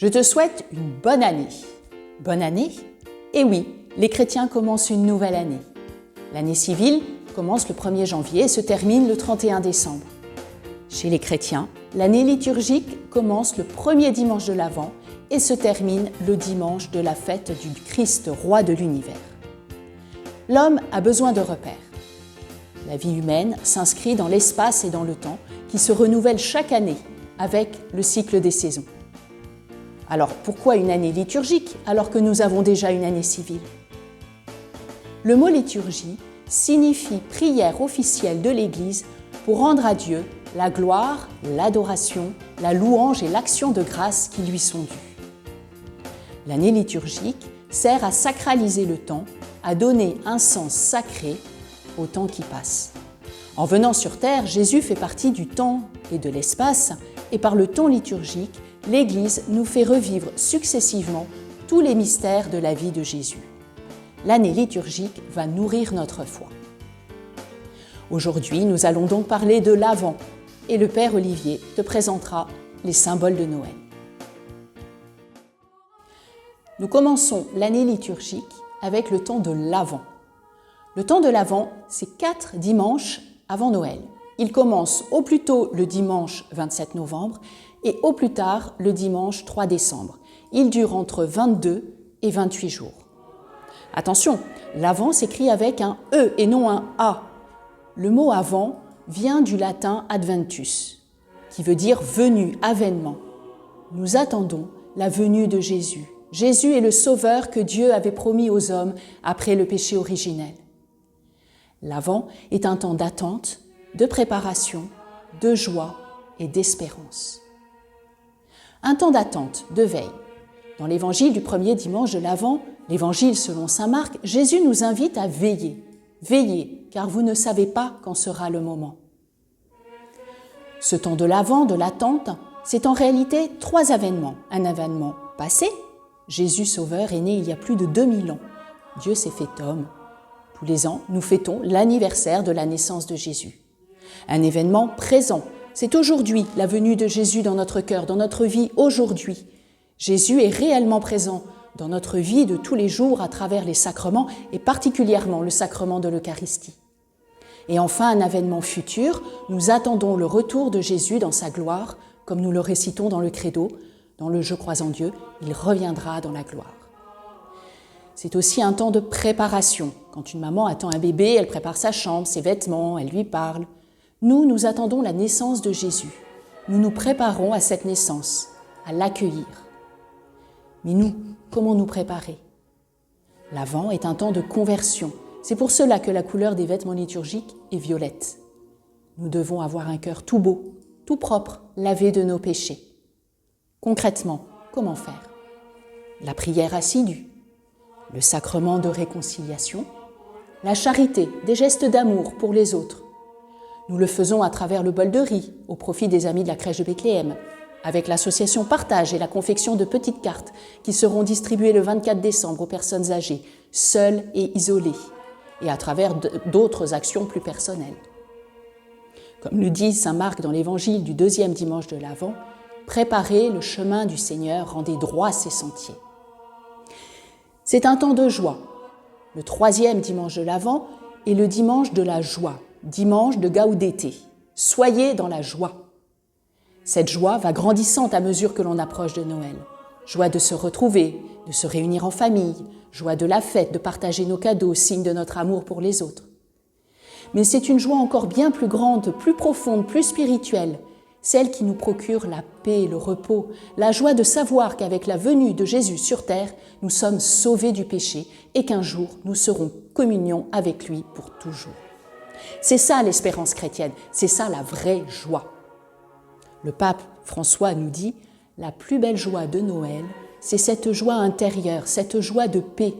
Je te souhaite une bonne année. Bonne année? Eh oui, les chrétiens commencent une nouvelle année. L'année civile commence le 1er janvier et se termine le 31 décembre. Chez les chrétiens, l'année liturgique commence le premier dimanche de l'Avent et se termine le dimanche de la fête du Christ, roi de l'univers. L'homme a besoin de repères. La vie humaine s'inscrit dans l'espace et dans le temps qui se renouvellent chaque année avec le cycle des saisons. Alors pourquoi une année liturgique alors que nous avons déjà une année civile? Le mot liturgie signifie prière officielle de l'Église pour rendre à Dieu la gloire, l'adoration, la louange et l'action de grâce qui lui sont dues. L'année liturgique sert à sacraliser le temps, à donner un sens sacré au temps qui passe. En venant sur terre, Jésus fait partie du temps et de l'espace, et par le temps liturgique, l'Église nous fait revivre successivement tous les mystères de la vie de Jésus. L'année liturgique va nourrir notre foi. Aujourd'hui, nous allons donc parler de l'Avent, et le Père Olivier te présentera les symboles de Noël. Nous commençons l'année liturgique avec le temps de l'Avent. Le temps de l'Avent, c'est 4 dimanches avant Noël. Il commence au plus tôt le dimanche 27 novembre et au plus tard le dimanche 3 décembre. Il dure entre 22 et 28 jours. Attention, l'Avent s'écrit avec un E et non un A. Le mot Avant vient du latin adventus, qui veut dire venu, avènement. Nous attendons la venue de Jésus. Jésus est le sauveur que Dieu avait promis aux hommes après le péché originel. L'Avent est un temps d'attente, de préparation, de joie et d'espérance. Un temps d'attente, de veille. Dans l'évangile du premier dimanche de l'Avent, l'évangile selon saint Marc, Jésus nous invite à veiller. Veillez, car vous ne savez pas quand sera le moment. Ce temps de l'Avent, de l'attente, c'est en réalité 3 événements. Un événement passé, Jésus Sauveur est né il y a plus de 2000 ans. Dieu s'est fait homme. Tous les ans, nous fêtons l'anniversaire de la naissance de Jésus. Un événement présent, c'est aujourd'hui la venue de Jésus dans notre cœur, dans notre vie aujourd'hui. Jésus est réellement présent dans notre vie de tous les jours à travers les sacrements et particulièrement le sacrement de l'Eucharistie. Et enfin, un événement futur, nous attendons le retour de Jésus dans sa gloire, comme nous le récitons dans le Credo, dans le « Je crois en Dieu », il reviendra dans la gloire. C'est aussi un temps de préparation. Quand une maman attend un bébé, elle prépare sa chambre, ses vêtements, elle lui parle. Nous attendons la naissance de Jésus. Nous nous préparons à cette naissance, à l'accueillir. Mais nous, comment nous préparer? L'Avent est un temps de conversion. C'est pour cela que la couleur des vêtements liturgiques est violette. Nous devons avoir un cœur tout beau, tout propre, lavé de nos péchés. Concrètement, comment faire? La prière assidue, le sacrement de réconciliation, la charité, des gestes d'amour pour les autres. Nous le faisons à travers le bol de riz, au profit des amis de la crèche de Bethléem, avec l'association Partage et la confection de petites cartes qui seront distribuées le 24 décembre aux personnes âgées, seules et isolées, et à travers d'autres actions plus personnelles. Comme le dit saint Marc dans l'évangile du 2e dimanche de l'Avent, préparez le chemin du Seigneur, rendez droit ses sentiers. C'est un temps de joie. Le 3e dimanche de l'Avent est le dimanche de la joie, dimanche de Gaudete. Soyez dans la joie. Cette joie va grandissante à mesure que l'on approche de Noël. Joie de se retrouver, de se réunir en famille, joie de la fête, de partager nos cadeaux, signe de notre amour pour les autres. Mais c'est une joie encore bien plus grande, plus profonde, plus spirituelle, celle qui nous procure la paix, le repos, la joie de savoir qu'avec la venue de Jésus sur terre, nous sommes sauvés du péché et qu'un jour, nous serons communion avec lui pour toujours. C'est ça l'espérance chrétienne, c'est ça la vraie joie. Le pape François nous dit « La plus belle joie de Noël, c'est cette joie intérieure, cette joie de paix.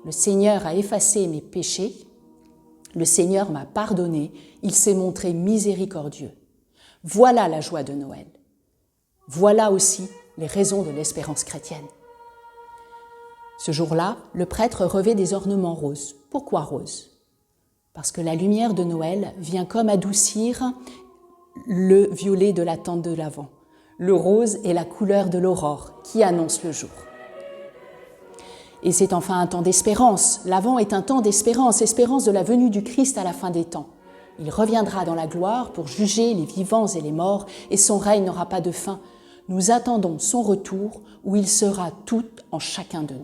Le Seigneur a effacé mes péchés, le Seigneur m'a pardonné, il s'est montré miséricordieux. » Voilà la joie de Noël. Voilà aussi les raisons de l'espérance chrétienne. Ce jour-là, le prêtre revêt des ornements roses. Pourquoi roses? Parce que la lumière de Noël vient comme adoucir le violet de la tente de l'Avent. Le rose est la couleur de l'aurore qui annonce le jour. Et c'est enfin un temps d'espérance. L'Avent est un temps d'espérance, espérance de la venue du Christ à la fin des temps. Il reviendra dans la gloire pour juger les vivants et les morts, et son règne n'aura pas de fin. Nous attendons son retour où il sera tout en chacun de nous.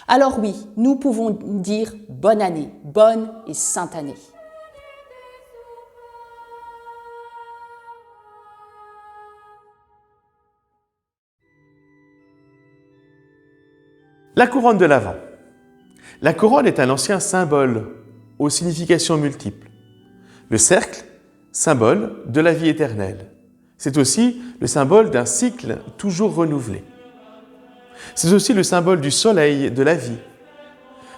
Alors oui, nous pouvons dire bonne année, bonne et sainte année. La couronne de l'Avent. La couronne est un ancien symbole aux significations multiples. Le cercle, symbole de la vie éternelle. C'est aussi le symbole d'un cycle toujours renouvelé. C'est aussi le symbole du soleil de la vie.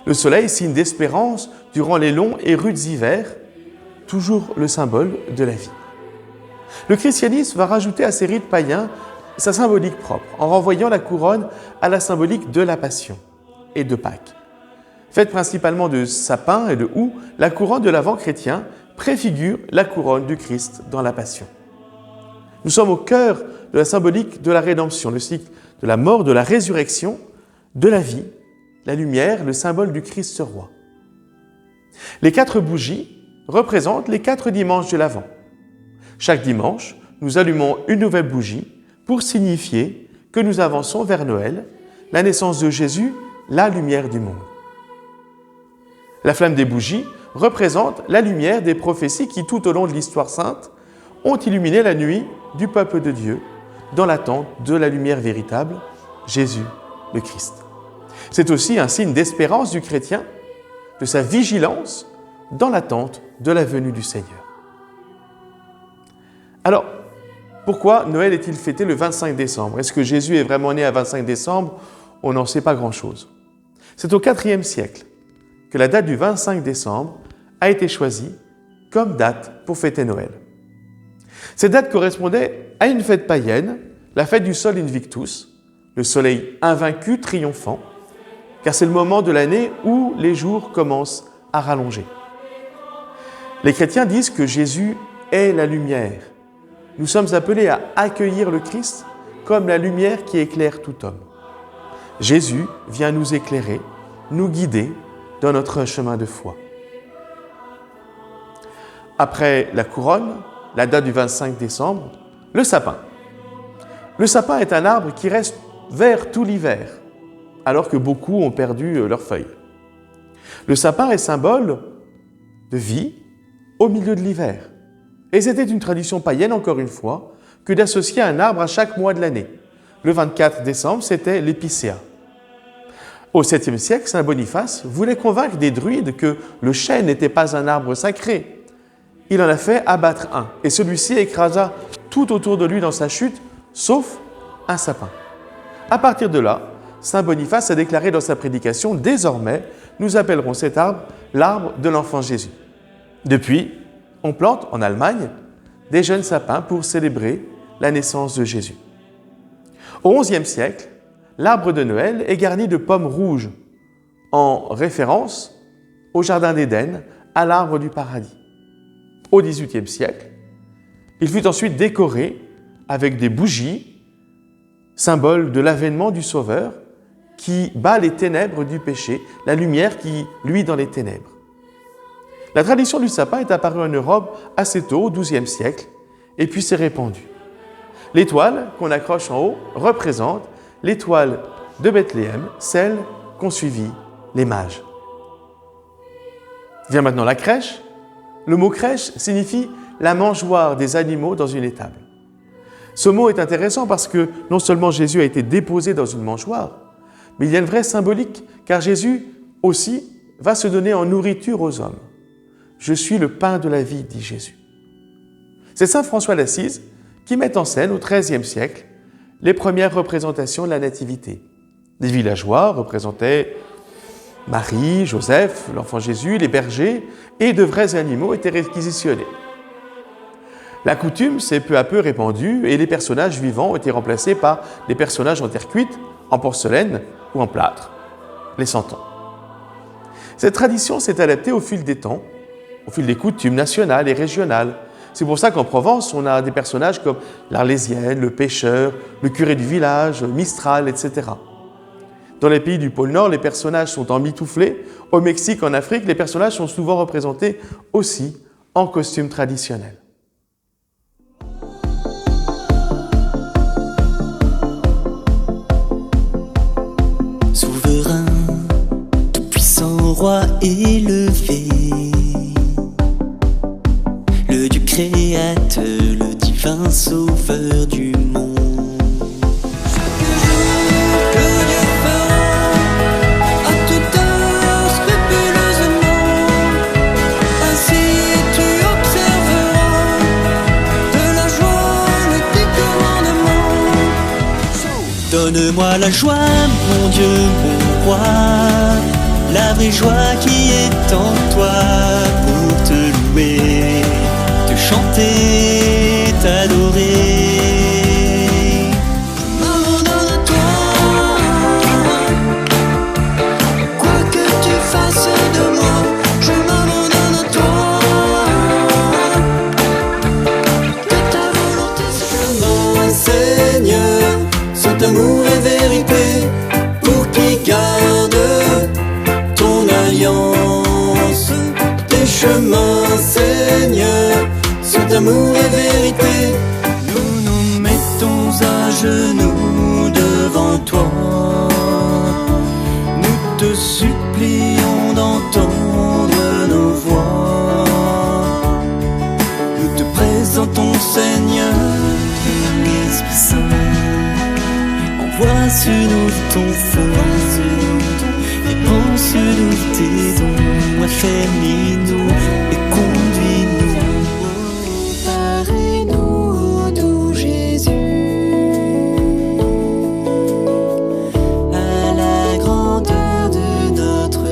Le soleil, signe d'espérance durant les longs et rudes hivers, toujours le symbole de la vie. Le christianisme va rajouter à ces rites païens sa symbolique propre, en renvoyant la couronne à la symbolique de la Passion et de Pâques. Faite principalement de sapins et de houx, la couronne de l'Avent chrétien préfigure la couronne du Christ dans la Passion. Nous sommes au cœur de la symbolique de la rédemption, le cycle de la mort, de la résurrection, de la vie, la lumière, le symbole du Christ roi. Les 4 bougies représentent les 4 dimanches de l'Avent. Chaque dimanche, nous allumons une nouvelle bougie pour signifier que nous avançons vers Noël, la naissance de Jésus, la lumière du monde. La flamme des bougies représente la lumière des prophéties qui, tout au long de l'histoire sainte, ont illuminé la nuit du peuple de Dieu dans l'attente de la lumière véritable, Jésus le Christ. C'est aussi un signe d'espérance du chrétien, de sa vigilance dans l'attente de la venue du Seigneur. Alors, pourquoi Noël est-il fêté le 25 décembre? Est-ce que Jésus est vraiment né à 25 décembre? On n'en sait pas grand-chose. C'est au IVe siècle que la date du 25 décembre a été choisie comme date pour fêter Noël. Cette date correspondait à une fête païenne, la fête du Sol Invictus, le soleil invaincu triomphant, car c'est le moment de l'année où les jours commencent à rallonger. Les chrétiens disent que Jésus est la lumière. Nous sommes appelés à accueillir le Christ comme la lumière qui éclaire tout homme. Jésus vient nous éclairer, nous guider dans notre chemin de foi. Après la couronne, la date du 25 décembre, le sapin. Le sapin est un arbre qui reste vert tout l'hiver, alors que beaucoup ont perdu leurs feuilles. Le sapin est symbole de vie au milieu de l'hiver. Et c'était une tradition païenne, encore une fois, que d'associer un arbre à chaque mois de l'année. Le 24 décembre, c'était l'épicéa. Au 7e siècle, saint Boniface voulait convaincre des druides que le chêne n'était pas un arbre sacré. Il en a fait abattre un, et celui-ci écrasa tout autour de lui dans sa chute, sauf un sapin. À partir de là, saint Boniface a déclaré dans sa prédication « Désormais, nous appellerons cet arbre l'arbre de l'enfant Jésus ». Depuis, on plante en Allemagne des jeunes sapins pour célébrer la naissance de Jésus. Au XIe siècle, l'arbre de Noël est garni de pommes rouges, en référence au jardin d'Éden, à l'arbre du paradis. Au XVIIIe siècle, il fut ensuite décoré avec des bougies, symbole de l'avènement du Sauveur, qui bat les ténèbres du péché, la lumière qui luit dans les ténèbres. La tradition du sapin est apparue en Europe assez tôt, au XIIe siècle, et puis s'est répandue. L'étoile qu'on accroche en haut représente l'étoile de Bethléem, celle qu'ont suivie les mages. Vient maintenant la crèche. Le mot crèche signifie la mangeoire des animaux dans une étable. Ce mot est intéressant parce que non seulement Jésus a été déposé dans une mangeoire, mais il y a une vraie symbolique, car Jésus aussi va se donner en nourriture aux hommes. « Je suis le pain de la vie », dit Jésus. C'est saint François d'Assise qui met en scène au XIIIe siècle les premières représentations de la Nativité. Les villageois représentaient Marie, Joseph, l'enfant Jésus, les bergers, et de vrais animaux étaient réquisitionnés. La coutume s'est peu à peu répandue et les personnages vivants ont été remplacés par des personnages en terre cuite, en porcelaine ou en plâtre, les santons. Cette tradition s'est adaptée au fil des temps, au fil des coutumes nationales et régionales, C'est pour ça qu'en Provence, on a des personnages comme l'Arlésienne, le pêcheur, le curé du village, Mistral, etc. Dans les pays du pôle Nord, les personnages sont emmitouflés. Au Mexique, en Afrique, les personnages sont souvent représentés aussi en costume traditionnel. Souverain, tout-puissant roi élevé, le Dieu créateur, le divin sauveur du monde. Donne-moi la joie, mon Dieu, mon roi, la vraie joie qui est en toi, pour te louer, te chanter, t'adorer. Je m'abandonne à toi, quoi que tu fasses de moi, je m'abandonne à toi, que ta volonté se fasse. Seigneur, cet amour est vérité pour qui garde ton alliance. Tes chemins, Seigneur, cet amour est vérité. Nous nous mettons à genoux devant toi. Nous te supplions d'entendre nos voix. Nous te présentons, Seigneur, Esprit Saint. Envoie sur nous ton feu, répand sur nous tes dons, affermis-nous et conduis-nous. Parez-nous, ô doux Jésus, à la grandeur de notre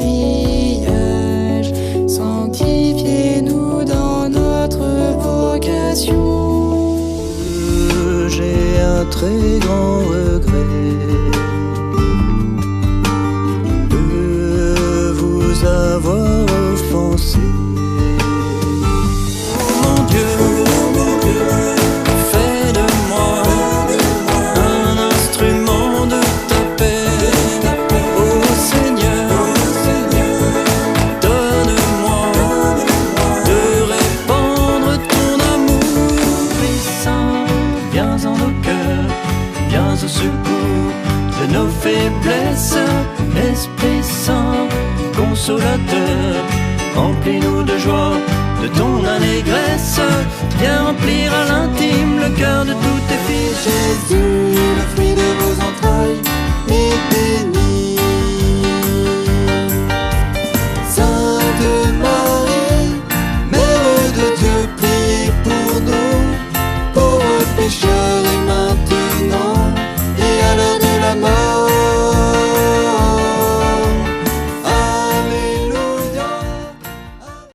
mariage. Sanctifiez-nous dans notre vocation. J'ai un très grand regret de vous avoir offensé. Mon Dieu, fais de moi un instrument de ta paix. Oh Seigneur, donne-moi de répandre ton amour. Saint, viens en nos cœurs, viens au secours de nos faiblesses. Esprit Saint, consolateur, remplis-nous de joie, de ton allégresse. Viens remplir à l'intime le cœur de tous tes fils. Jésus, le fruit de vos entrailles, est béni.